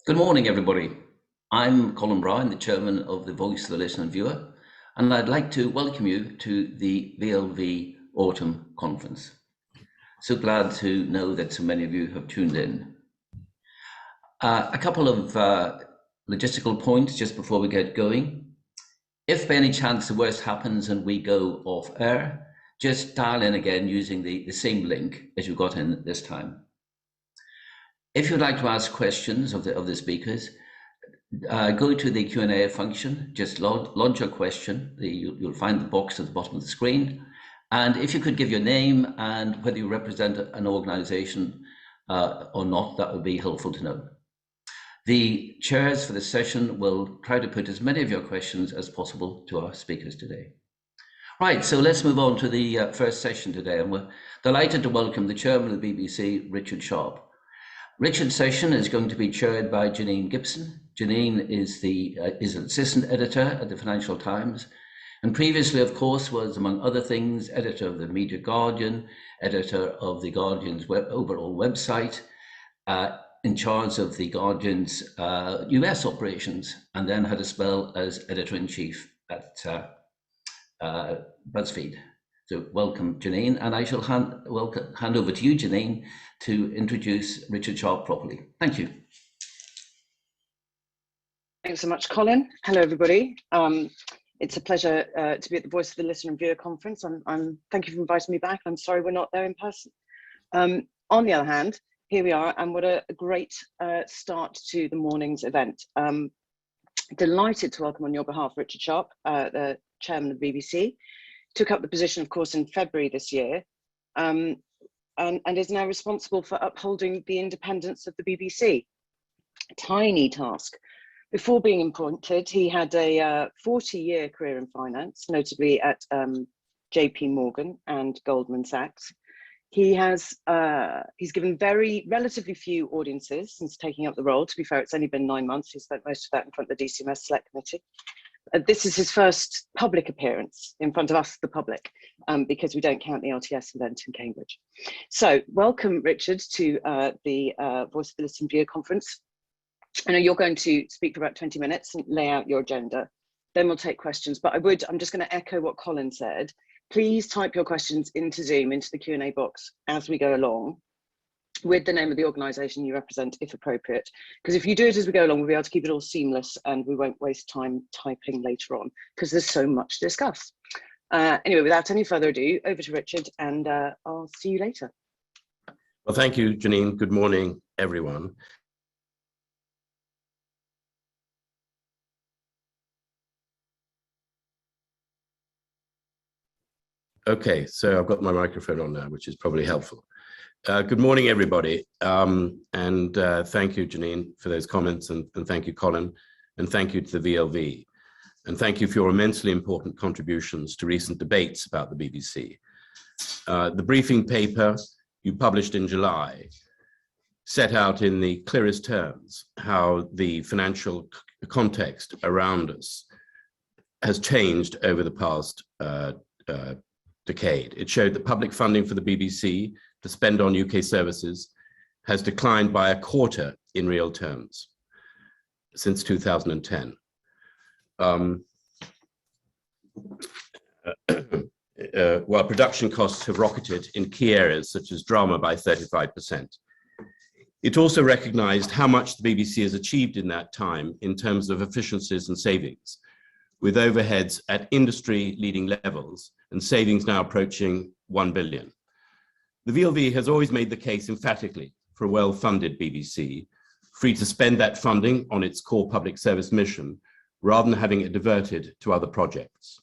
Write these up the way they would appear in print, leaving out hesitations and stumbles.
Good morning, everybody. I'm Colin Bryan, the chairman of the Voice of the Listener and Viewer, and I'd like to welcome you to the VLV Autumn Conference. So glad to know that so many of you have tuned in. A couple of logistical points just before we get going. If by any chance the worst happens and we go off air, just dial in again using the same link as you got in this time. If you'd like to ask questions of the speakers, go to the Q&A function, just launch your question. You'll find the box at the bottom of the screen. And if you could give your name and whether you represent an organization or not, that would be helpful to know. The chairs for this session will try to put as many of your questions as possible to our speakers today. Right, so let's move on to the first session today. And we're delighted to welcome the chairman of the BBC, Richard Sharp. Richard's session is going to be chaired by Janine Gibson. Janine is an assistant editor at the Financial Times, and previously, of course, was, among other things, editor of the Media Guardian, editor of the Guardian's overall website, in charge of the Guardian's US operations, and then had a spell as editor-in-chief at BuzzFeed. So welcome, Janine, and I shall hand over to you, Janine, to introduce Richard Sharp properly. Thank you. Thanks so much, Colin. Hello, everybody. It's a pleasure to be at the Voice of the Listener and Viewer conference. Thank you for inviting me back. I'm sorry we're not there in person. On the other hand, here we are, and what a great start to the morning's event. Delighted to welcome on your behalf Richard Sharp, the chairman of the BBC. Took up the position, of course, in February this year, and is now responsible for upholding the independence of the BBC. A tiny task. Before being appointed, he had a 40-year career in finance, notably at JP Morgan and Goldman Sachs. He's given relatively few audiences since taking up the role. To be fair, it's only been 9 months. He spent most of that in front of the DCMS Select Committee. This is his first public appearance in front of us, the public, because we don't count the LTS event in Cambridge. So welcome, Richard, to the Voice of the Listener and Viewer conference. I know you're going to speak for about 20 minutes and lay out your agenda. Then we'll take questions, but I'm just going to echo what Colin said. Please type your questions into Zoom, into the Q&A box as we go along, with the name of the organisation you represent, if appropriate. Because if you do it as we go along, we'll be able to keep it all seamless and we won't waste time typing later on, because there's so much to discuss. Anyway, without any further ado, over to Richard, and I'll see you later. Well, thank you, Janine. Good morning, everyone. Okay, so I've got my microphone on now, which is probably helpful. Good morning, everybody. Thank you, Janine, for those comments, and thank you, Colin, and thank you to the VLV. And thank you for your immensely important contributions to recent debates about the BBC. The briefing paper you published in July set out in the clearest terms how the financial context around us has changed over the past decade. It showed that public funding for the BBC to spend on UK services has declined by 1/4 in real terms since 2010. While production costs have rocketed in key areas such as drama by 35%. It also recognized how much the BBC has achieved in that time in terms of efficiencies and savings, with overheads at industry-leading levels and savings now approaching 1 billion. The VLV has always made the case emphatically for a well-funded BBC, free to spend that funding on its core public service mission, rather than having it diverted to other projects.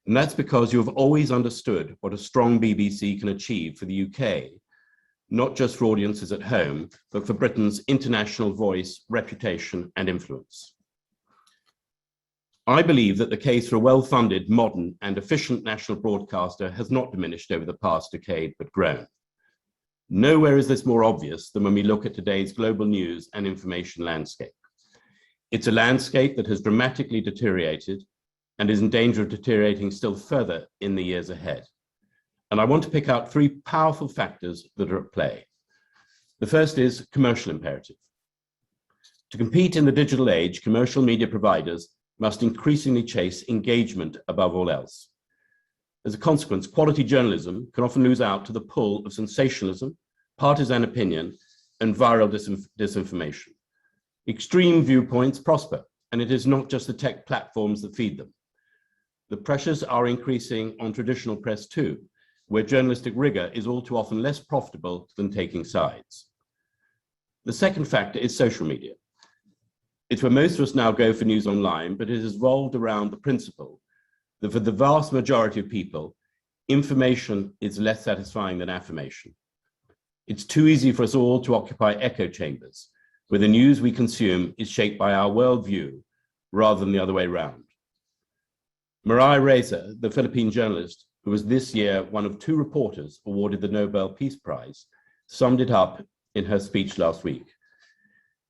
And that's because you have always understood what a strong BBC can achieve for the UK, not just for audiences at home, but for Britain's international voice, reputation, and influence. I believe that the case for a well-funded, modern, and efficient national broadcaster has not diminished over the past decade, but grown. Nowhere is this more obvious than when we look at today's global news and information landscape. It's a landscape that has dramatically deteriorated and is in danger of deteriorating still further in the years ahead. And I want to pick out 3 powerful factors that are at play. The first is commercial imperative. To compete in the digital age, commercial media providers must increasingly chase engagement above all else. As a consequence, quality journalism can often lose out to the pull of sensationalism, partisan opinion, and viral disinformation. Extreme viewpoints prosper, and it is not just the tech platforms that feed them. The pressures are increasing on traditional press too, where journalistic rigor is all too often less profitable than taking sides. The second factor is social media. It's where most of us now go for news online, but it has evolved around the principle that for the vast majority of people, information is less satisfying than affirmation. It's too easy for us all to occupy echo chambers, where the news we consume is shaped by our worldview rather than the other way around. Maria Reza, the Philippine journalist, who was this year one of 2 reporters awarded the Nobel Peace Prize, summed it up in her speech last week.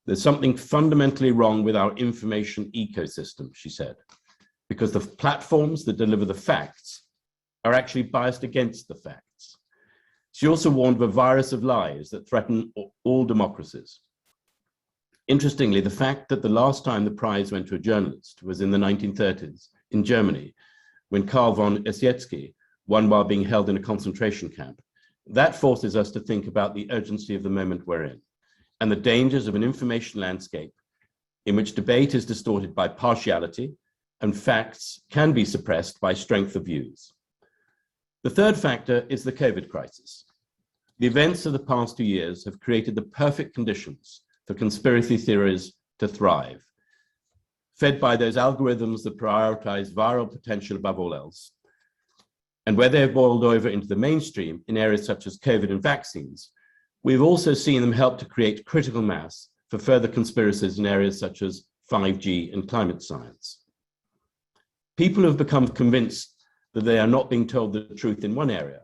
There's something fundamentally wrong with our information ecosystem, she said, because the platforms that deliver the facts are actually biased against the facts. She also warned of a virus of lies that threaten all democracies. Interestingly, the fact that the last time the prize went to a journalist was in the 1930s in Germany, when Karl von Ossietzky won while being held in a concentration camp, that forces us to think about the urgency of the moment we're in and the dangers of an information landscape in which debate is distorted by partiality and facts can be suppressed by strength of views. The third factor is the COVID crisis. The events of the past 2 years have created the perfect conditions for conspiracy theories to thrive, fed by those algorithms that prioritize viral potential above all else. And where they have boiled over into the mainstream in areas such as COVID and vaccines, we've also seen them help to create critical mass for further conspiracies in areas such as 5G and climate science. People who have become convinced that they are not being told the truth in one area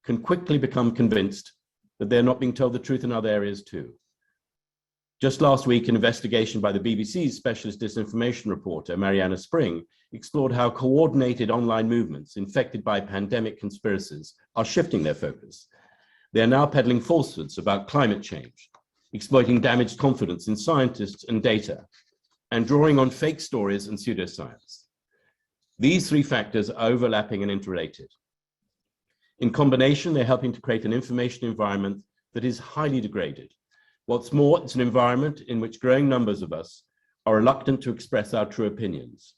can quickly become convinced that they're not being told the truth in other areas too. Just last week, an investigation by the BBC's specialist disinformation reporter, Mariana Spring, explored how coordinated online movements infected by pandemic conspiracies are shifting their focus. They are now peddling falsehoods about climate change, exploiting damaged confidence in scientists and data, and drawing on fake stories and pseudoscience. These 3 factors are overlapping and interrelated. In combination, they're helping to create an information environment that is highly degraded. What's more, it's an environment in which growing numbers of us are reluctant to express our true opinions.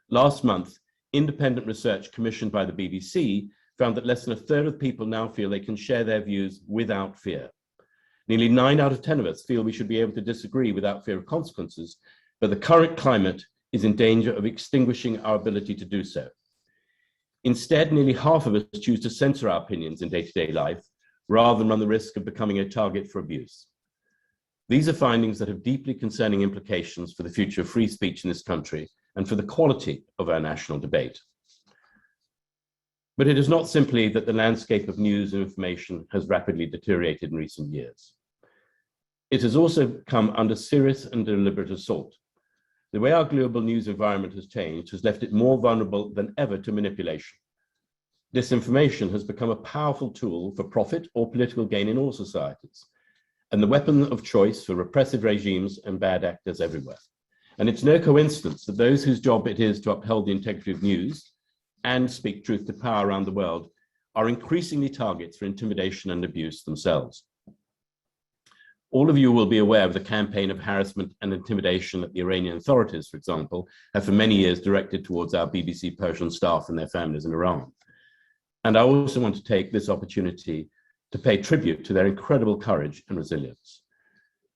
Last month, independent research commissioned by the BBC found that less than 1/3 of people now feel they can share their views without fear. Nearly 9 out of 10 of us feel we should be able to disagree without fear of consequences, but the current climate is in danger of extinguishing our ability to do so. Instead, nearly half of us choose to censor our opinions in day-to-day life, rather than run the risk of becoming a target for abuse. These are findings that have deeply concerning implications for the future of free speech in this country and for the quality of our national debate. But it is not simply that the landscape of news and information has rapidly deteriorated in recent years. It has also come under serious and deliberate assault. The way our global news environment has changed has left it more vulnerable than ever to manipulation. Disinformation has become a powerful tool for profit or political gain in all societies, and the weapon of choice for repressive regimes and bad actors everywhere. And it's no coincidence that those whose job it is to uphold the integrity of news and speak truth to power around the world are increasingly targets for intimidation and abuse themselves. All of you will be aware of the campaign of harassment and intimidation that the Iranian authorities, for example, have for many years directed towards our BBC Persian staff and their families in Iran. And I also want to take this opportunity to pay tribute to their incredible courage and resilience.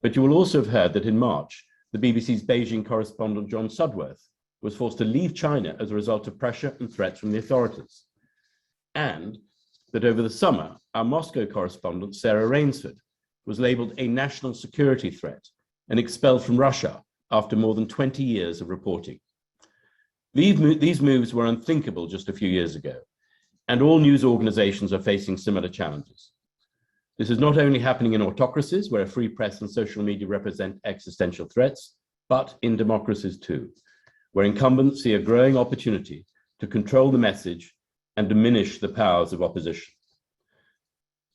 But you will also have heard that in March, the BBC's Beijing correspondent John Sudworth was forced to leave China as a result of pressure and threats from the authorities. And that over the summer, our Moscow correspondent Sarah Rainsford was labeled a national security threat and expelled from Russia after more than 20 years of reporting. These moves were unthinkable just a few years ago, and all news organizations are facing similar challenges. This is not only happening in autocracies where a free press and social media represent existential threats, but in democracies too, where incumbents see a growing opportunity to control the message and diminish the powers of opposition.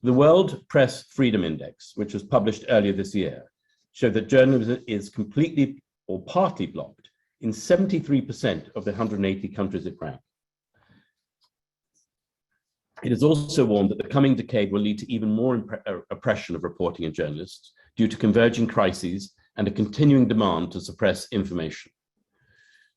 The World Press Freedom Index, which was published earlier this year, show that journalism is completely or partly blocked in 73% of the 180 countries it ranks. It has also warned that the coming decade will lead to even more oppression of reporting and journalists due to converging crises and a continuing demand to suppress information.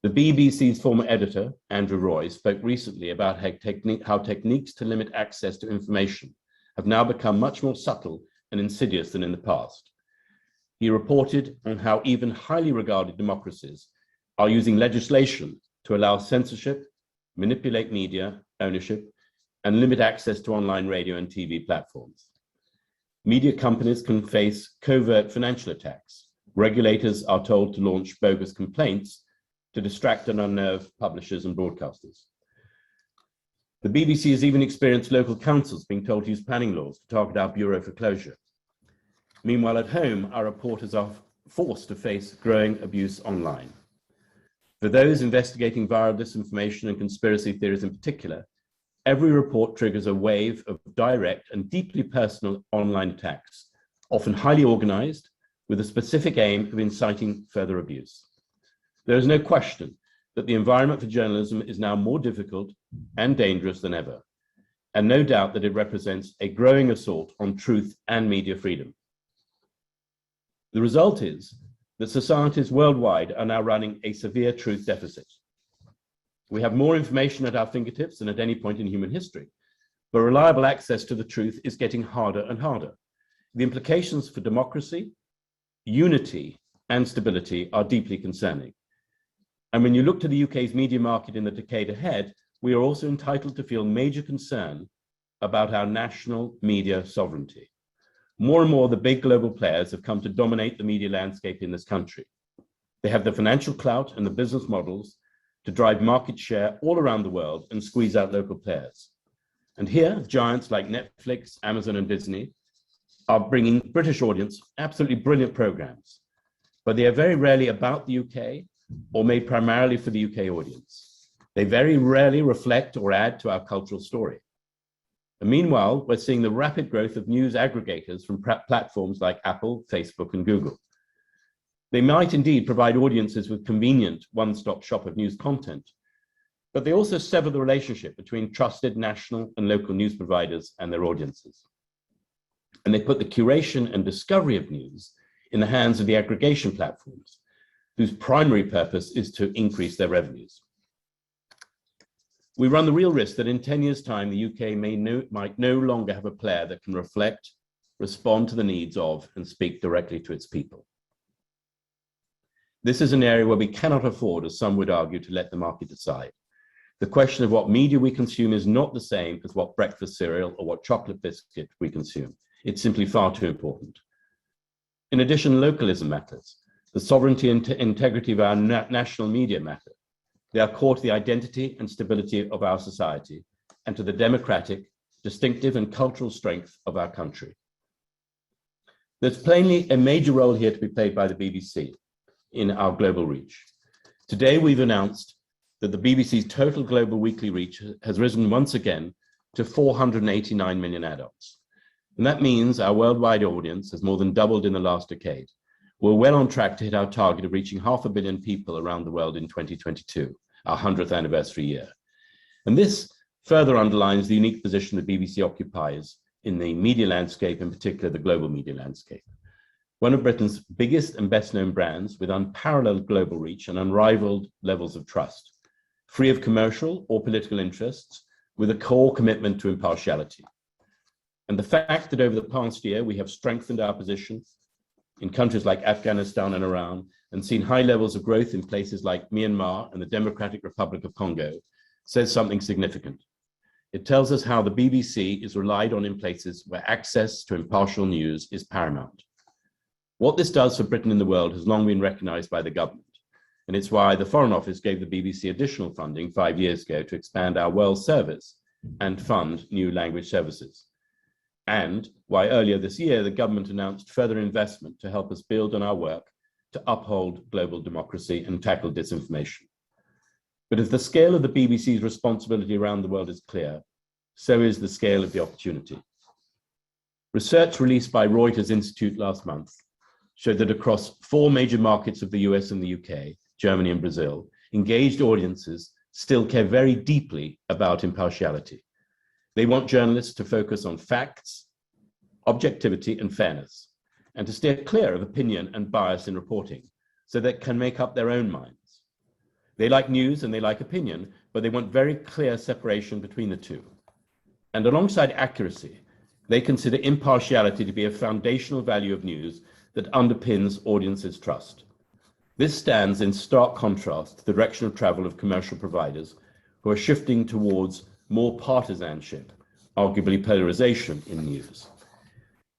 The BBC's former editor, Andrew Roy, spoke recently about how techniques to limit access to information have now become much more subtle and insidious than in the past. He reported on how even highly regarded democracies are using legislation to allow censorship, manipulate media ownership, and limit access to online radio and TV platforms. Media companies can face covert financial attacks. Regulators are told to launch bogus complaints to distract and unnerve publishers and broadcasters. The BBC has even experienced local councils being told to use planning laws to target our Bureau for Closure. Meanwhile, at home, our reporters are forced to face growing abuse online. For those investigating viral disinformation and conspiracy theories in particular, every report triggers a wave of direct and deeply personal online attacks, often highly organized, with a specific aim of inciting further abuse. There is no question that the environment for journalism is now more difficult and dangerous than ever, and no doubt that it represents a growing assault on truth and media freedom. The result is that societies worldwide are now running a severe truth deficit. We have more information at our fingertips than at any point in human history, but reliable access to the truth is getting harder and harder. The implications for democracy, unity, and stability are deeply concerning. And when you look to the UK's media market in the decade ahead, we are also entitled to feel major concern about our national media sovereignty. More and more, the big global players have come to dominate the media landscape in this country. They have the financial clout and the business models to drive market share all around the world and squeeze out local players. And here, giants like Netflix, Amazon, and Disney are bringing British audience absolutely brilliant programs, but they are very rarely about the UK or made primarily for the UK audience. They very rarely reflect or add to our cultural story. And meanwhile, we're seeing the rapid growth of news aggregators from platforms like Apple, Facebook, and Google. They might indeed provide audiences with convenient one-stop shop of news content, but they also sever the relationship between trusted national and local news providers and their audiences. And they put the curation and discovery of news in the hands of the aggregation platforms, whose primary purpose is to increase their revenues. We run the real risk that in 10 years' time, the UK might no longer have a player that can reflect, respond to the needs of, and speak directly to its people. This is an area where we cannot afford, as some would argue, to let the market decide. The question of what media we consume is not the same as what breakfast cereal or what chocolate biscuit we consume. It's simply far too important. In addition, localism matters. The sovereignty and integrity of our national media matter. They are core to the identity and stability of our society and to the democratic, distinctive, and cultural strength of our country. There's plainly a major role here to be played by the BBC in our global reach. Today, we've announced that the BBC's total global weekly reach has risen once again to 489 million adults. And that means our worldwide audience has more than doubled in the last decade. We're well on track to hit our target of reaching 500 million people around the world in 2022, our 100th anniversary year. And this further underlines the unique position the BBC occupies in the media landscape, in particular the global media landscape. One of Britain's biggest and best known brands with unparalleled global reach and unrivaled levels of trust, free of commercial or political interests, with a core commitment to impartiality. And the fact that over the past year, we have strengthened our position in countries like Afghanistan and Iran, and seen high levels of growth in places like Myanmar and the Democratic Republic of Congo, says something significant. It tells us how the BBC is relied on in places where access to impartial news is paramount. What this does for Britain in the world has long been recognized by the government, and it's why the Foreign Office gave the BBC additional funding 5 years ago to expand our world service and fund new language services. And why earlier this year, the government announced further investment to help us build on our work to uphold global democracy and tackle disinformation. But if the scale of the BBC's responsibility around the world is clear, so is the scale of the opportunity. Research released by Reuters Institute last month showed that across 4 major markets of the US and the UK, Germany and Brazil, engaged audiences still care very deeply about impartiality. They want journalists to focus on facts, objectivity, and fairness, and to steer clear of opinion and bias in reporting so they can make up their own minds. They like news and they like opinion, but they want very clear separation between the two. And alongside accuracy, they consider impartiality to be a foundational value of news that underpins audiences' trust. This stands in stark contrast to the direction of travel of commercial providers who are shifting towards more partisanship, arguably polarization in news.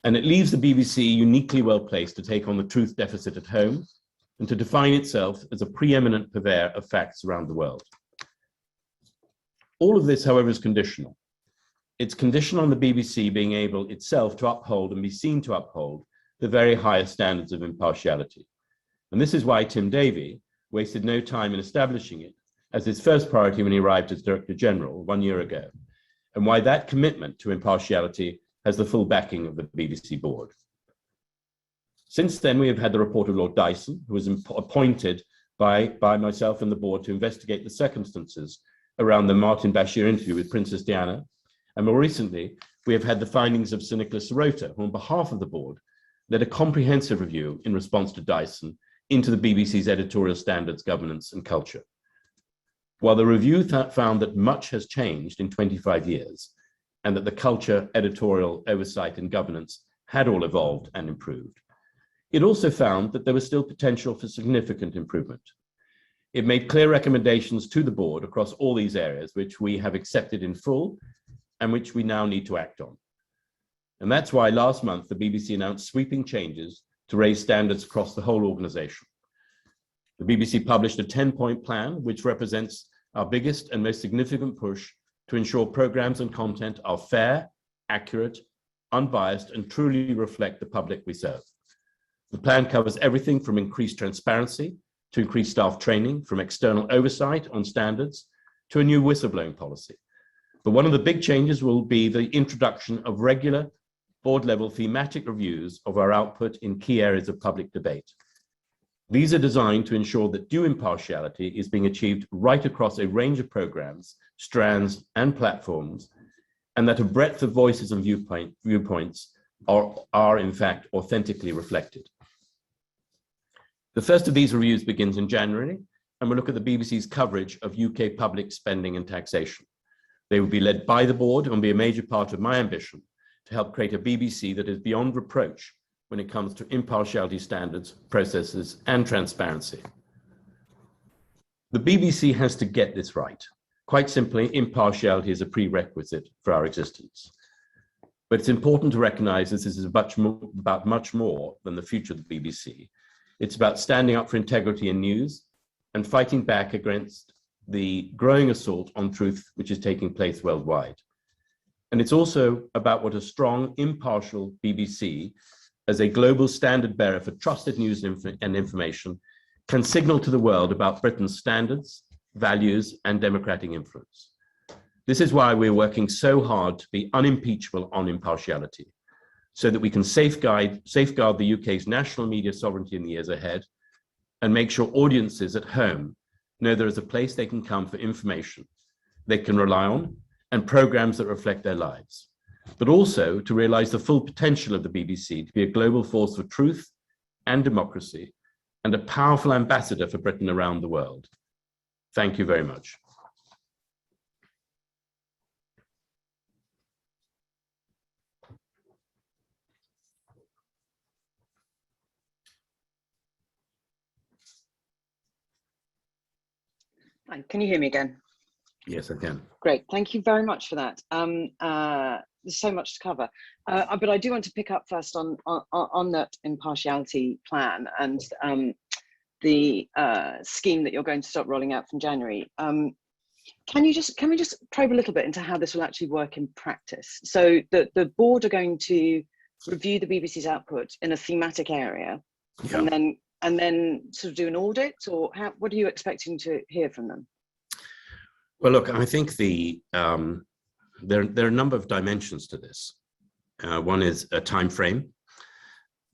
And it leaves the BBC uniquely well placed to take on the truth deficit at home and to define itself as a preeminent purveyor of facts around the world. All of this, however, is conditional. It's conditional on the BBC being able itself to uphold and be seen to uphold the very highest standards of impartiality. And this is why Tim Davie wasted no time in establishing it as his first priority when he arrived as Director General 1 year ago, and why that commitment to impartiality has the full backing of the BBC board. Since then, we have had the report of Lord Dyson, who was appointed by myself and the board to investigate the circumstances around the Martin Bashir interview with Princess Diana. And more recently, we have had the findings of Sir Nicholas Sirota, who on behalf of the board led a comprehensive review in response to Dyson into the BBC's editorial standards, governance and culture. While the review found that much has changed in 25 years and that the culture, editorial, oversight and governance had all evolved and improved, it also found that there was still potential for significant improvement. It made clear recommendations to the board across all these areas, which we have accepted in full and which we now need to act on. And that's why last month, the BBC announced sweeping changes to raise standards across the whole organization. The BBC published a 10-point plan, which represents our biggest and most significant push to ensure programs and content are fair, accurate, unbiased, and truly reflect the public we serve. The plan covers everything from increased transparency to increased staff training, from external oversight on standards to a new whistleblowing policy. But one of the big changes will be the introduction of regular board-level thematic reviews of our output in key areas of public debate. These are designed to ensure that due impartiality is being achieved right across a range of programs, strands, and platforms, and that a breadth of voices and viewpoints are in fact authentically reflected. The first of these reviews begins in January, and will look at the BBC's coverage of UK public spending and taxation. They will be led by the board and be a major part of my ambition to help create a BBC that is beyond reproach when it comes to impartiality standards, processes, and transparency. The BBC has to get this right. Quite simply, impartiality is a prerequisite for our existence. But it's important to recognize this is about much more than the future of the BBC. It's about standing up for integrity in news and fighting back against the growing assault on truth which is taking place worldwide. And it's also about what a strong, impartial BBC, as a global standard bearer for trusted news and information, can signal to the world about Britain's standards, values, and democratic influence. This is why we're working so hard to be unimpeachable on impartiality, so that we can safeguard the UK's national media sovereignty in the years ahead and make sure audiences at home know there is a place they can come for information they can rely on and programs that reflect their lives, but also to realize the full potential of the BBC to be a global force for truth and democracy and a powerful ambassador for Britain around the world. Thank you very much. Hi, can you hear me again? Yes, I can. Great, thank you very much for that. There's so much to cover, but I do want to pick up first on that impartiality plan and the scheme that you're going to start rolling out from January. Can we just probe a little bit into how this will actually work in practice? So the board are going to review the BBC's output in a thematic area, yeah, and then sort of do an audit, or what are you expecting to hear from them? Well, look, I think there are a number of dimensions to this. One is a time frame.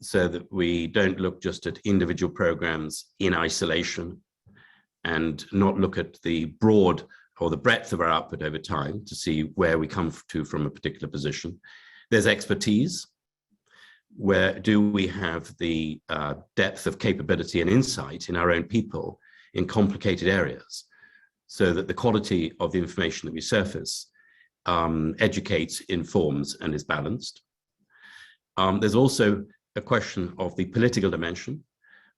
so that we don't look just at individual programs in isolation and not look at the broad or the breadth of our output over time to see where we come to from a particular position. There's expertise. Where do we have the depth of capability and insight in our own people in complicated areas, so that the quality of the information that we surface educates, informs, and is balanced. There's also a question of the political dimension,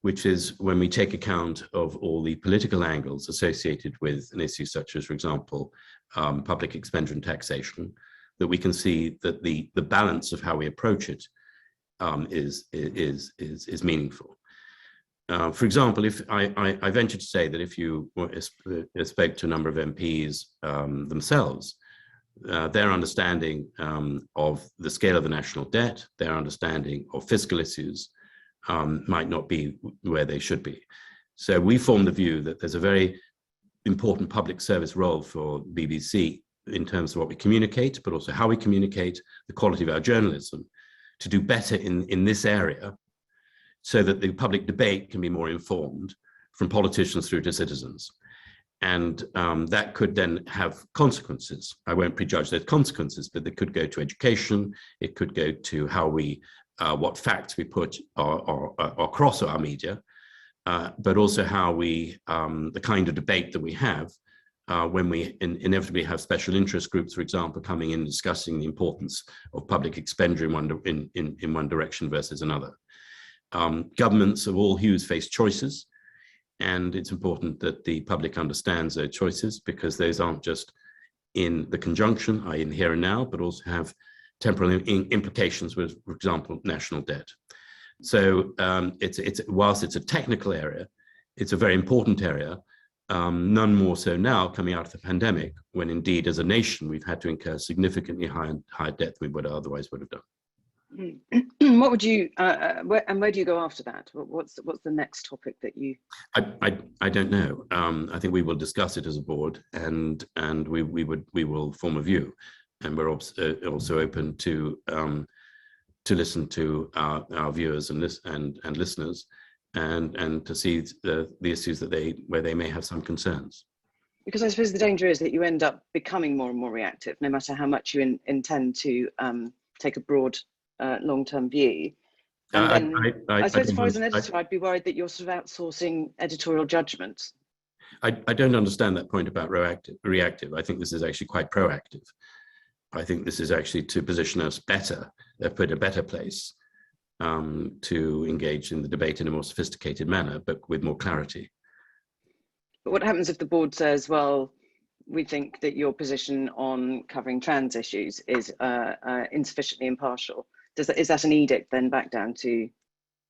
which is when we take account of all the political angles associated with an issue such as, for example, public expenditure and taxation, that we can see that the balance of how we approach it is meaningful. For example, if I venture to say that if you spoke to a number of MPs themselves, their understanding of the scale of the national debt, their understanding of fiscal issues might not be where they should be. So we form the view that there's a very important public service role for BBC in terms of what we communicate, but also how we communicate, the quality of our journalism, to do better in this area, so that the public debate can be more informed from politicians through to citizens. And that could then have consequences. I won't prejudge those consequences, but they could go to education. It could go to how we, what facts we put across our media, but also how we, the kind of debate that we have when we inevitably have special interest groups, for example, coming in discussing the importance of public expenditure in one direction versus another. Governments of all hues face choices, and it's important that the public understands those choices, because those aren't just in the conjunction, i.e. in here and now, but also have temporal implications with, for example, national debt. So whilst it's a technical area, it's a very important area, none more so now coming out of the pandemic, when indeed as a nation we've had to incur significantly higher debt than we would otherwise would have done. What would you where do you go after that? What's the next topic that you? I don't know. I think we will discuss it as a board, and we will form a view, and we're also open to listen to our viewers and listeners, and to see the issues where they may have some concerns. Because I suppose the danger is that you end up becoming more and more reactive, no matter how much you intend to take a broad long-term view. And then I suppose if I was an editor, I'd be worried that you're sort of outsourcing editorial judgment. I don't understand that point about reactive. I think this is actually quite proactive. I think this is actually to position us better, put a better place to engage in the debate in a more sophisticated manner, but with more clarity. But what happens if the board says, well, we think that your position on covering trans issues is insufficiently impartial? Is that an edict then back down to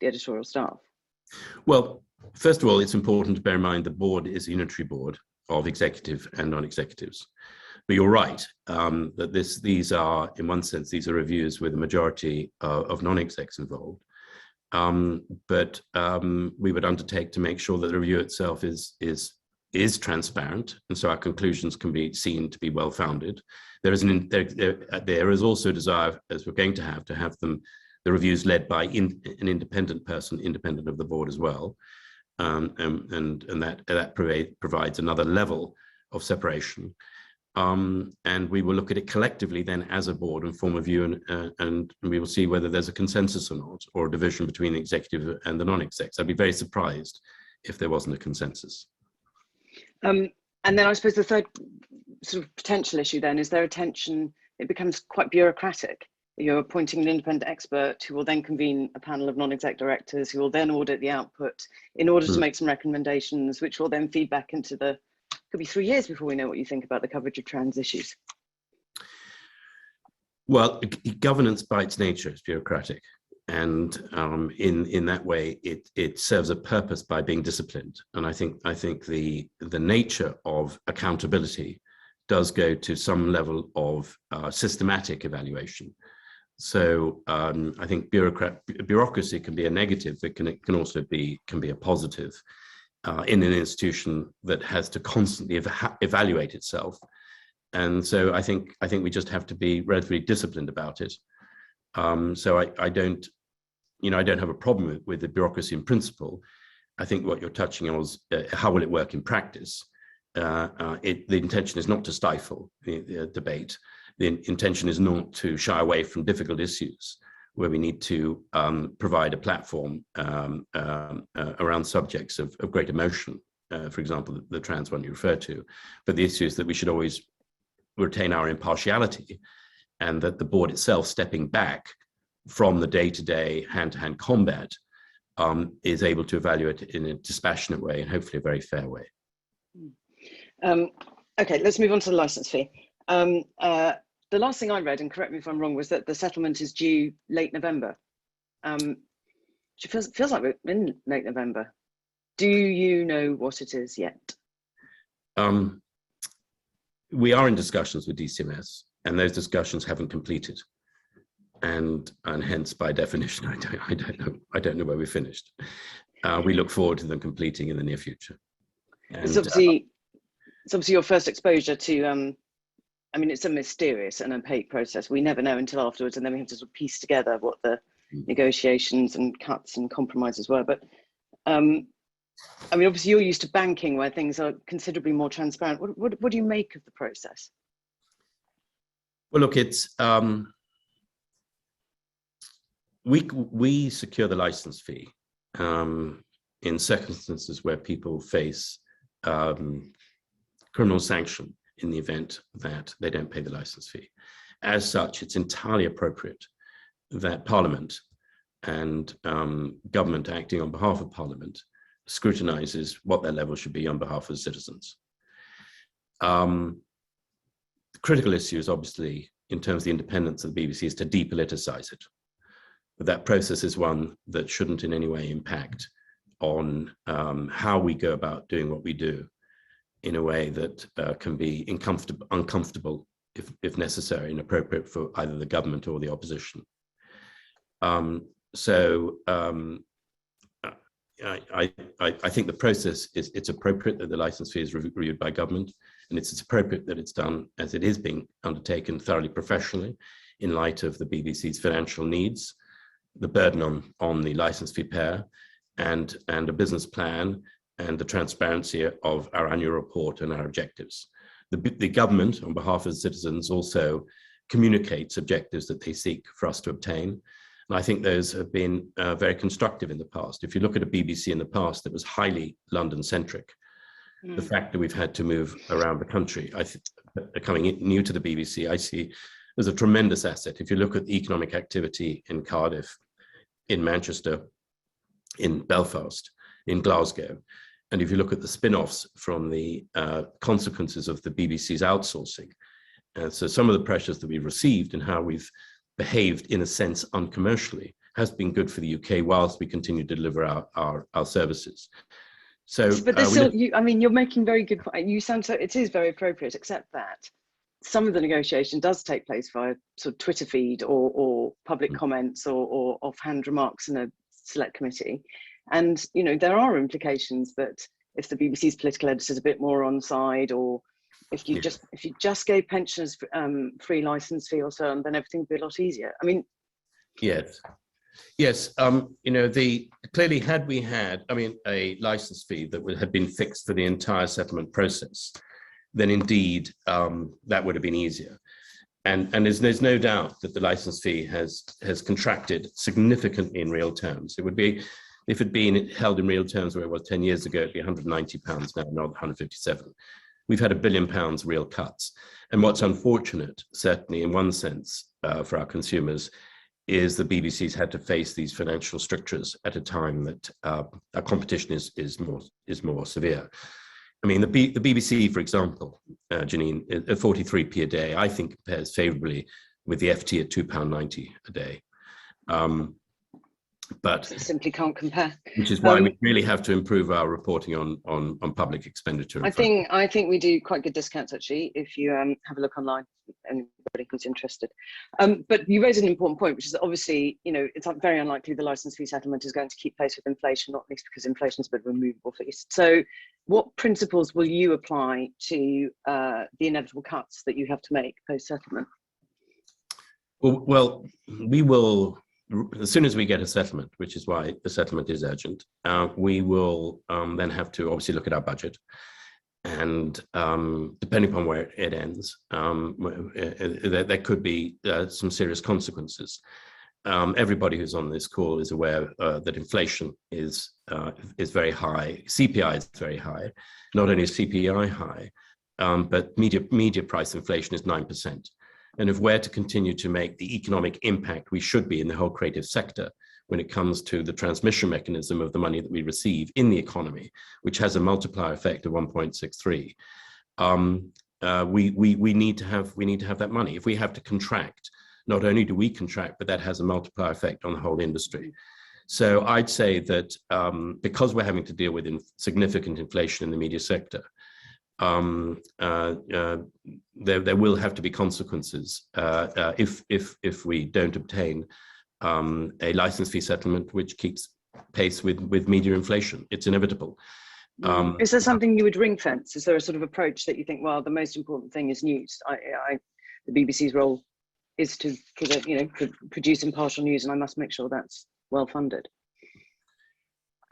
the editorial staff? Well, first of all, it's important to bear in mind the board is a unitary board of executive and non-executives. But you're right, that these are, in one sense, these are reviews with a majority of non-execs involved. But we would undertake to make sure that the review itself is transparent, and so our conclusions can be seen to be well-founded. There is also a desire, as we're going to have the reviews led by an independent person, independent of the board as well, and that provides another level of separation. And we will look at it collectively then as a board and form a view, and we will see whether there's a consensus or not, or a division between the executive and the non-execs. I'd be very surprised if there wasn't a consensus. And then I suppose the third sort of potential issue then is there a tension, it becomes quite bureaucratic. You're appointing an independent expert who will then convene a panel of non-exec directors who will then audit the output in order to make some recommendations, which will then feed back into could be 3 years before we know what you think about the coverage of trans issues. Well, governance by its nature is bureaucratic. And in that way, it serves a purpose by being disciplined. And I think the nature of accountability does go to some level of systematic evaluation. So I think bureaucracy can be a negative, but it can also be a positive in an institution that has to constantly evaluate itself. And so I think we just have to be relatively disciplined about it. So I don't I don't have a problem with the bureaucracy in principle. I think what you're touching on is how will it work in practice. The intention is not to stifle the debate. The intention is not to shy away from difficult issues where we need to provide a platform around subjects of great emotion, for example, the trans one you referred to. But the issue is that we should always retain our impartiality, and that the board itself, stepping back from the day-to-day hand-to-hand combat, is able to evaluate it in a dispassionate way and hopefully a very fair way. Okay, let's move on to the license fee. The last thing I read, and correct me if I'm wrong, was that the settlement is due late November. It feels like we're in late November. Do you know what it is yet? We are in discussions with DCMS, and those discussions haven't completed. And hence, by definition, I don't know where we're finished. We look forward to them completing in the near future. And, it's obviously your first exposure to. I mean, it's a mysterious and opaque process. We never know until afterwards, and then we have to sort of piece together what the negotiations and cuts and compromises were. But I mean, obviously, you're used to banking where things are considerably more transparent. What do you make of the process? Well, look, it's we secure the license fee in circumstances where people face criminal sanction in the event that they don't pay the license fee. As such, it's entirely appropriate that Parliament and government acting on behalf of Parliament scrutinizes what their level should be on behalf of citizens. The critical issue is obviously, in terms of the independence of the BBC, is to depoliticize it. But that process is one that shouldn't in any way impact on how we go about doing what we do in a way that can be uncomfortable if necessary and appropriate for either the government or the opposition. I think the process it's appropriate that the license fee is reviewed by government, and it's appropriate that it's done as it is being undertaken thoroughly professionally in light of the BBC's financial needs, the burden on the license fee payer, and a business plan, and the transparency of our annual report and our objectives. The government, on behalf of the citizens, also communicates objectives that they seek for us to obtain. And I think those have been very constructive in the past. If you look at a BBC in the past that was highly London-centric, the fact that we've had to move around the country, coming new to the BBC, I see as a tremendous asset. If you look at the economic activity in Cardiff, in Manchester, in Belfast, in Glasgow, and if you look at the spin-offs from the consequences of the BBC's outsourcing, so some of the pressures that we've received and how we've behaved in a sense uncommercially has been good for the UK whilst we continue to deliver our services. So, but there's still, I mean, you're making very good point. You sound so, it is very appropriate, except that some of the negotiation does take place via sort of Twitter feed or public comments or offhand remarks in a select committee. And, you know, there are implications that if the BBC's political editor is a bit more on side, or if you just gave pensioners free license fee or so on, then everything would be a lot easier. I mean, yes. You know, clearly had we had, I mean, a license fee that had been fixed for the entire settlement process, then indeed that would have been easier. And there's no doubt that the license fee has contracted significantly in real terms. It would be, if it had been held in real terms where it was 10 years ago, it'd be £190 now, not 157. We've had £1 billion real cuts. And what's unfortunate, certainly in one sense for our consumers, is the BBC's had to face these financial strictures at a time that our competition is more severe. I mean, the BBC, for example, Janine, at 43p a day, I think compares favourably with the FT at £2.90 a day. But it simply can't compare. Which is why we really have to improve our reporting on public expenditure. I think we do quite good discounts, actually, if you have a look online, anybody who's interested. But you raise an important point, which is that obviously, you know, it's very unlikely the license fee settlement is going to keep pace with inflation, not least because inflation is a bit of a movable feast. So what principles will you apply to the inevitable cuts that you have to make post-settlement? Well, we will as soon as we get a settlement, which is why the settlement is urgent, we will then have to obviously look at our budget. And depending upon where it ends, there could be some serious consequences. Everybody who's on this call is aware that inflation is very high. CPI is very high. Not only is CPI high, but media price inflation is 9%. And if we're to continue to make the economic impact we should be in the whole creative sector when it comes to the transmission mechanism of the money that we receive in the economy, which has a multiplier effect of 1.63, we need to have that money. If we have to contract, not only do we contract, but that has a multiplier effect on the whole industry. So I'd say that because we're having to deal with significant inflation in the media sector, there will have to be consequences if we don't obtain a license fee settlement which keeps pace with media inflation. It's inevitable. Is there something you would ring fence? Is there a sort of approach that you think, well, the most important thing is news? The BBC's role is to produce impartial news, and I must make sure that's well funded.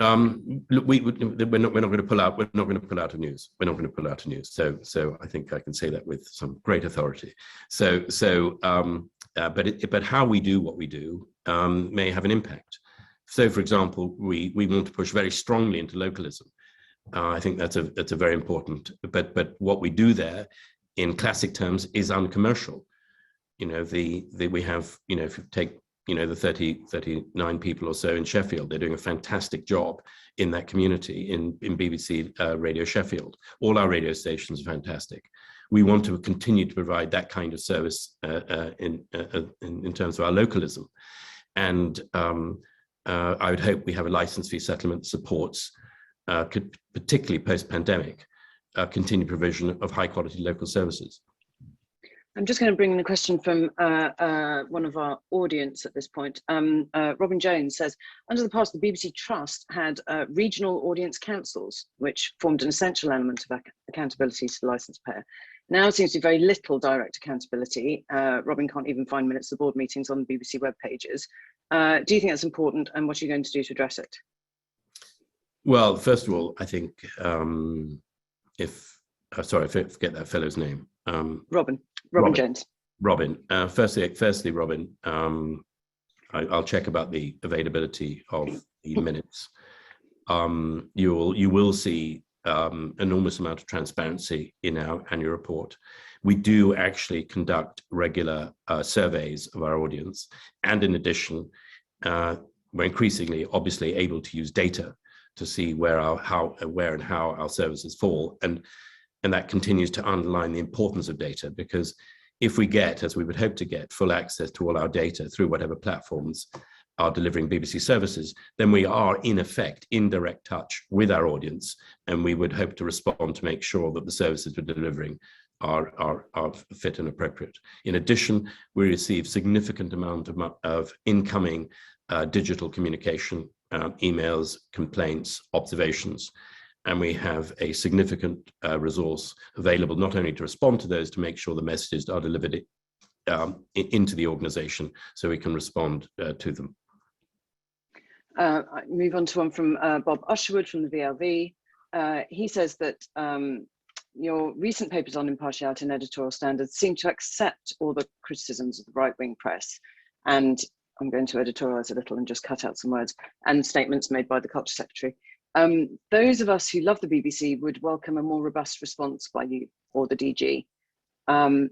Look, we're not going to pull out. We're not going to pull out of news. We're not going to pull out of news. So I think I can say that with some great authority. But how we do what we do may have an impact. So, for example, we want to push very strongly into localism. I think that's a very important. But what we do there, in classic terms, is uncommercial. We have, if you take the 39 people or so in Sheffield, they're doing a fantastic job in that community in BBC Radio Sheffield. All our radio stations are fantastic. We want to continue to provide that kind of service in terms of our localism. And I would hope we have a license fee settlement that supports, particularly post-pandemic, continued provision of high quality local services. I'm just going to bring in a question from one of our audience at this point. Robin Jones says, under the past, the BBC Trust had regional audience councils, which formed an essential element of accountability to the licence payer. Now it seems to be very little direct accountability. Robin can't even find minutes of board meetings on the BBC web pages. Do you think that's important, and what are you going to do to address it? Well, first of all, I think sorry, I forget that fellow's name. Robin Jones. Robin. Firstly, Robin, I'll check about the availability of the minutes. You will see enormous amount of transparency in our annual report. We do actually conduct regular surveys of our audience, and in addition, we're increasingly, obviously, able to use data to see where and how our services fall, and that continues to underline the importance of data, because if we get, as we would hope to get, full access to all our data through whatever platforms are delivering BBC services, then we are in effect in direct touch with our audience, and we would hope to respond to make sure that the services we're delivering are fit and appropriate. In addition, we receive significant amount of incoming digital communication, emails, complaints, observations, and we have a significant resource available not only to respond to those, to make sure the messages are delivered into the organisation so we can respond to them. I move on to one from Bob Usherwood from the VLV. He says that your recent papers on impartiality and editorial standards seem to accept all the criticisms of the right-wing press, and I'm going to editorialise a little and just cut out some words, and statements made by the Culture Secretary. Those of us who love the BBC would welcome a more robust response by you or the DG. Then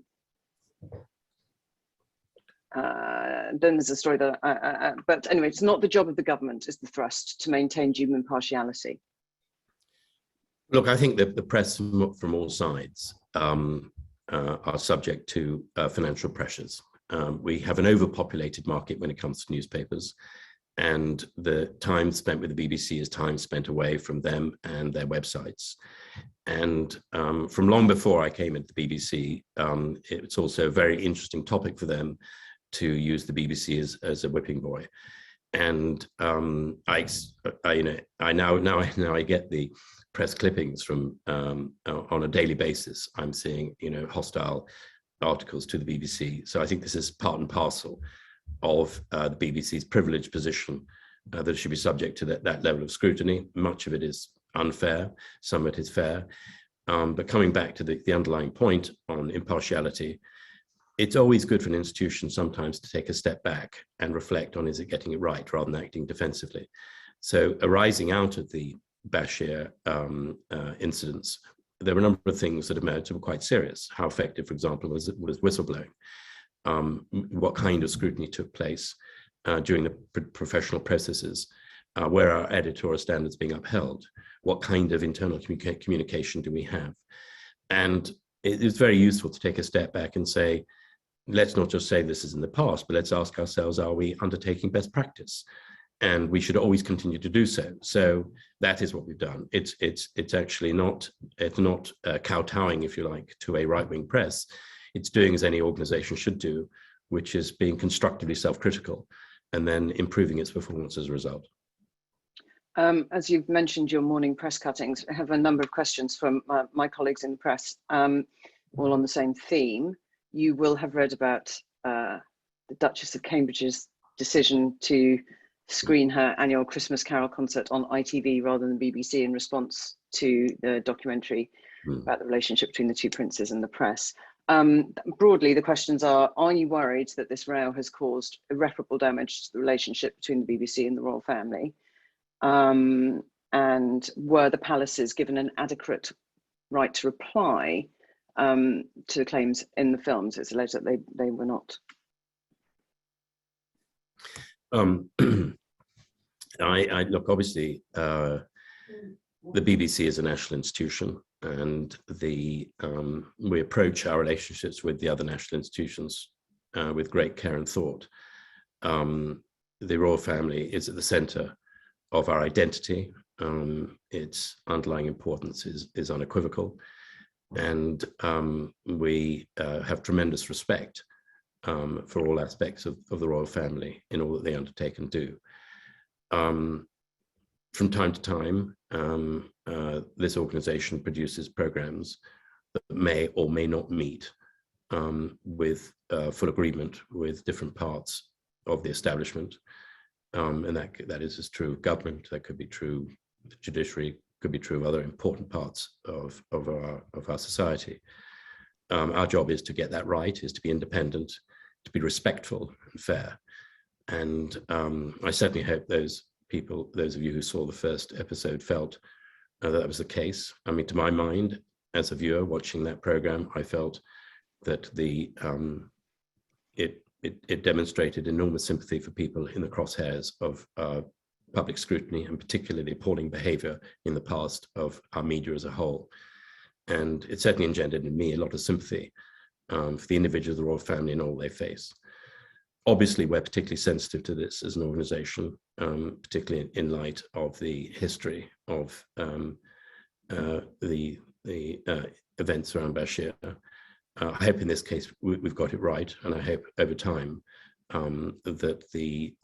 there's a story that, but anyway, it's not the job of the government, is the thrust, to maintain due impartiality. Look, I think that the press from all sides are subject to financial pressures. We have an overpopulated market when it comes to newspapers, and the time spent with the BBC is time spent away from them and their websites. And from long before I came into the BBC, it's also a very interesting topic for them to use the BBC as a whipping boy. And I get the press clippings from on a daily basis. I'm seeing hostile articles to the BBC. So I think this is part and parcel of the BBC's privileged position that it should be subject to that level of scrutiny. Much of it is unfair, some of it is fair. But coming back to the underlying point on impartiality, it's always good for an institution sometimes to take a step back and reflect on, is it getting it right, rather than acting defensively. So arising out of the Bashir incidents, there were a number of things that emerged that were quite serious. How effective, for example, was whistleblowing? What kind of scrutiny took place during the professional processes? Where are editorial standards being upheld? What kind of internal communication do we have? And it's very useful to take a step back and say, let's not just say this is in the past, but let's ask ourselves, are we undertaking best practice? And we should always continue to do so. So that is what we've done. It's actually not kowtowing, if you like, to a right-wing press. It's doing as any organization should do, which is being constructively self-critical and then improving its performance as a result. As you've mentioned your morning press cuttings, I have a number of questions from my colleagues in the press, all on the same theme. You will have read about the Duchess of Cambridge's decision to screen her annual Christmas Carol concert on ITV rather than BBC in response to the documentary about the relationship between the two princes and the press. Broadly, the questions are you worried that this row has caused irreparable damage to the relationship between the BBC and the royal family? And were the palaces given an adequate right to reply to claims in the films? It's alleged that they were not. I look, obviously, the BBC is a national institution, and we approach our relationships with the other national institutions with great care and thought. The royal family is at the centre of our identity. Its underlying importance is unequivocal, and we have tremendous respect for all aspects of the royal family in all that they undertake and do. From time to time, this organization produces programs that may or may not meet with full agreement with different parts of the establishment. And that is as true of government, that could be true of the judiciary, could be true of other important parts of our society. Our job is to get that right, is to be independent, to be respectful and fair. And I certainly hope those of you who saw the first episode felt that was the case. I mean, to my mind, as a viewer watching that program, I felt that it demonstrated enormous sympathy for people in the crosshairs of public scrutiny, and particularly appalling behavior in the past of our media as a whole. And it certainly engendered in me a lot of sympathy for the individuals of the royal family and all they face. Obviously, we're particularly sensitive to this as an organization, particularly in light of the history of the events around Bashir. I hope in this case we've got it right, and I hope over time that the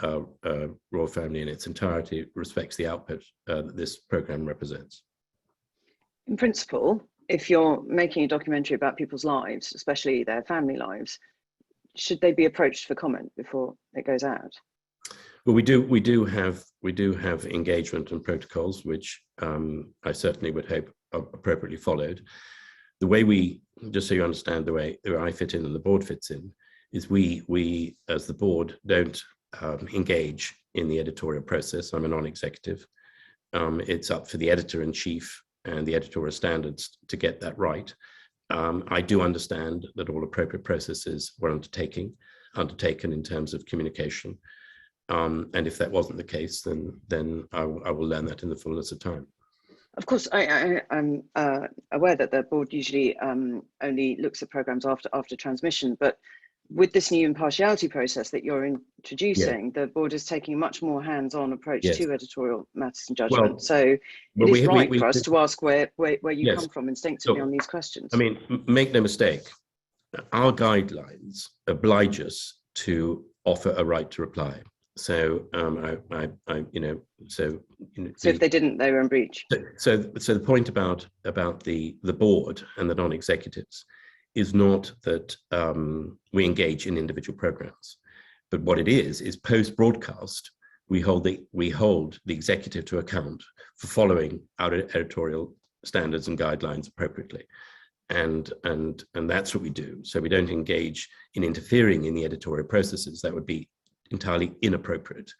royal family in its entirety respects the output that this program represents. In principle, if you're making a documentary about people's lives, especially their family lives, should they be approached for comment before it goes out? Well, we do have engagement and protocols, which I certainly would hope are appropriately followed. The way we, just so you understand the way I fit in and the board fits in, is we as the board don't engage in the editorial process. I'm a non-executive. It's up for the editor-in-chief and the editorial standards to get that right. I do understand that all appropriate processes were undertaken in terms of communication. And if that wasn't the case, then I will learn that in the fullness of time. Of course, I'm aware that the board usually only looks at programs after transmission, but with this new impartiality process that you're introducing, the board is taking a much more hands-on approach to editorial matters and judgment. Well, so it is right for us to ask where you come from instinctively on these questions. I mean, make no mistake, our guidelines oblige us to offer a right to reply. So so if they didn't, they were in breach. So the point about the board and the non-executives is not that we engage in individual programs. But what it is post-broadcast, we hold the executive to account for following our editorial standards and guidelines appropriately. And that's what we do. So we don't engage in interfering in the editorial processes. That would be entirely inappropriate.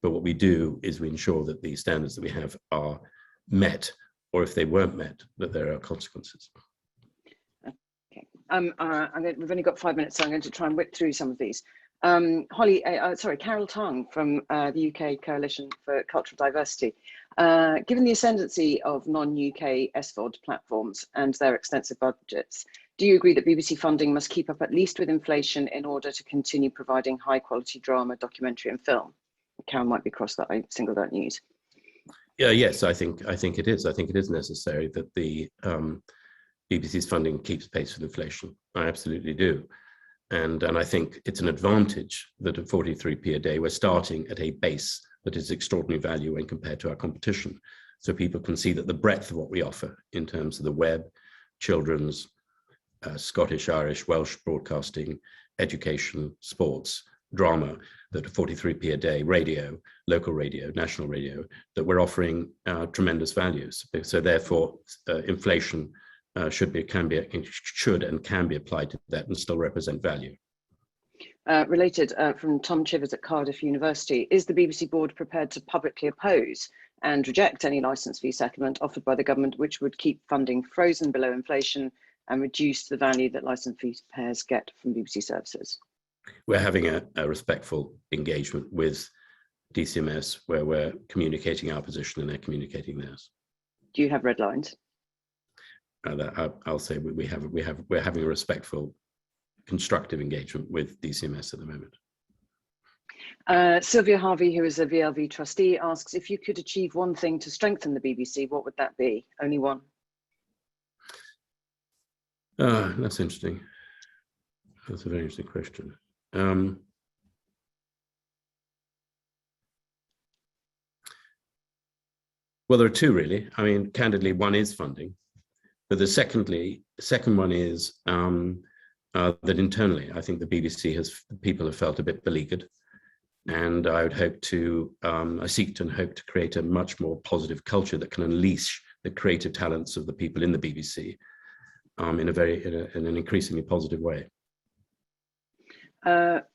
But what we do is we ensure that the standards that we have are met, or if they weren't met, that there are consequences. Okay. We've only got 5 minutes, so I'm going to try and whip through some of these. Carol Tong from the UK Coalition for Cultural Diversity. Given the ascendancy of non-UK SVOD platforms and their extensive budgets, do you agree that BBC funding must keep up at least with inflation in order to continue providing high quality drama, documentary and film? Karen might be cross that I singled out news. Yeah, yes, I think it is. I think it is necessary that the BBC's funding keeps pace with inflation. I absolutely do. And I think it's an advantage that at 43p a day, we're starting at a base that is extraordinary value when compared to our competition. So people can see that the breadth of what we offer in terms of the web, children's, Scottish, Irish, Welsh broadcasting, education, sports, drama, that at 43p a day, radio, local radio, national radio, that we're offering tremendous values. So therefore, inflation should and can be applied to that and still represent value. Related from Tom Chivers at Cardiff University, is the BBC board prepared to publicly oppose and reject any licence fee settlement offered by the government, which would keep funding frozen below inflation and reduce the value that licence fee payers get from BBC services? We're having a respectful engagement with DCMS where we're communicating our position and they're communicating theirs. Do you have red lines? I'll say we're having a respectful, constructive engagement with DCMS at the moment. Sylvia Harvey, who is a VLV trustee, asks, if you could achieve one thing to strengthen the BBC, what would that be? Only one. That's interesting. That's a very interesting question. Well, there are two really. I mean, candidly, one is funding, but the second one is that internally, I think the BBC people have felt a bit beleaguered, and I would hope to, I seek and hope to create a much more positive culture that can unleash the creative talents of the people in the BBC in an increasingly positive way.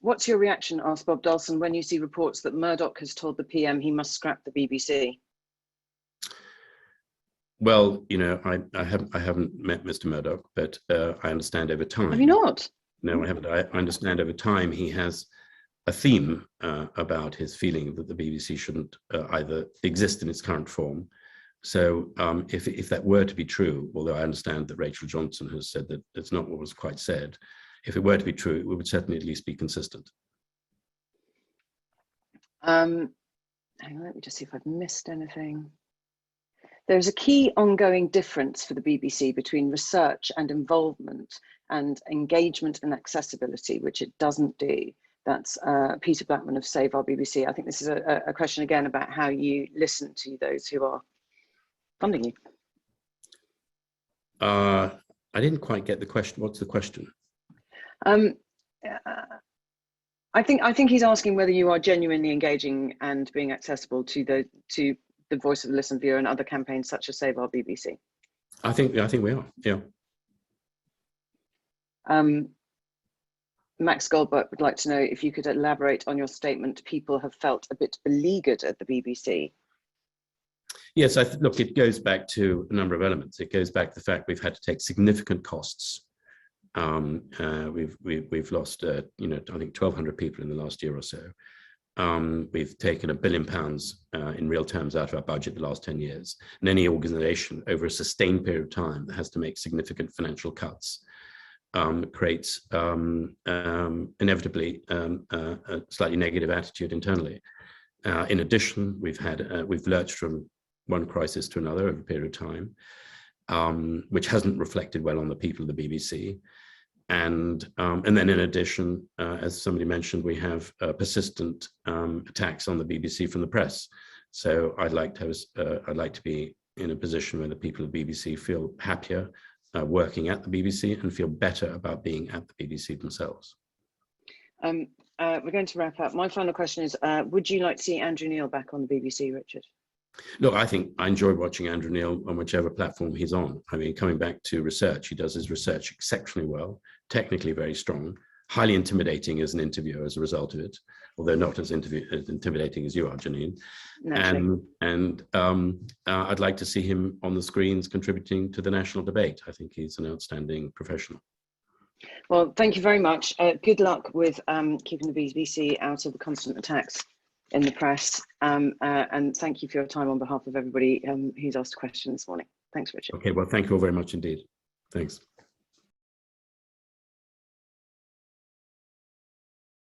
What's your reaction, asked Bob Dawson, when you see reports that Murdoch has told the PM he must scrap the BBC? Well, you know, I haven't met Mr. Murdoch, but I understand over time. Have you not? No, I haven't. I understand over time he has a theme about his feeling that the BBC shouldn't either exist in its current form. So if that were to be true, although I understand that Rachel Johnson has said that it's not what was quite said, if it were to be true, it would certainly at least be consistent. Hang on, let me just see if I've missed anything. There's a key ongoing difference for the BBC between research and involvement and engagement and accessibility, which it doesn't do. That's Peter Blackman of Save Our BBC. I think this is a question again about how you listen to those who are funding you. I didn't quite get the question. What's the question? I think he's asking whether you are genuinely engaging and being accessible to the voice of the listener viewer and other campaigns such as Save Our BBC. I think we are. Yeah. Max Goldberg would like to know if you could elaborate on your statement, people have felt a bit beleaguered at the BBC. Yes, look, it goes back to a number of elements. It goes back to the fact we've had to take significant costs. We've lost, I think 1,200 people in the last year or so. We've taken £1 billion in real terms out of our budget the last 10 years. And any organization over a sustained period of time that has to make significant financial cuts creates inevitably a slightly negative attitude internally. In addition, we've lurched from one crisis to another over a period of time, which hasn't reflected well on the people of the BBC. And then in addition, as somebody mentioned, we have persistent attacks on the BBC from the press. So I'd like to be in a position where the people of the BBC feel happier working at the BBC and feel better about being at the BBC themselves. we're going to wrap up. My final question is, would you like to see Andrew Neil back on the BBC, Richard? Look, I think I enjoy watching Andrew Neil on whichever platform he's on. I mean, coming back to research, he does his research exceptionally well, technically very strong, highly intimidating as an interviewer as a result of it, although not as intimidating as you are, Janine. And I'd like to see him on the screens contributing to the national debate. I think he's an outstanding professional. Well, thank you very much. Good luck with keeping the BBC out of the constant attacks in the press. And thank you for your time on behalf of everybody who's asked a question this morning. Thanks, Richard. Okay, well, thank you all very much indeed. Thanks.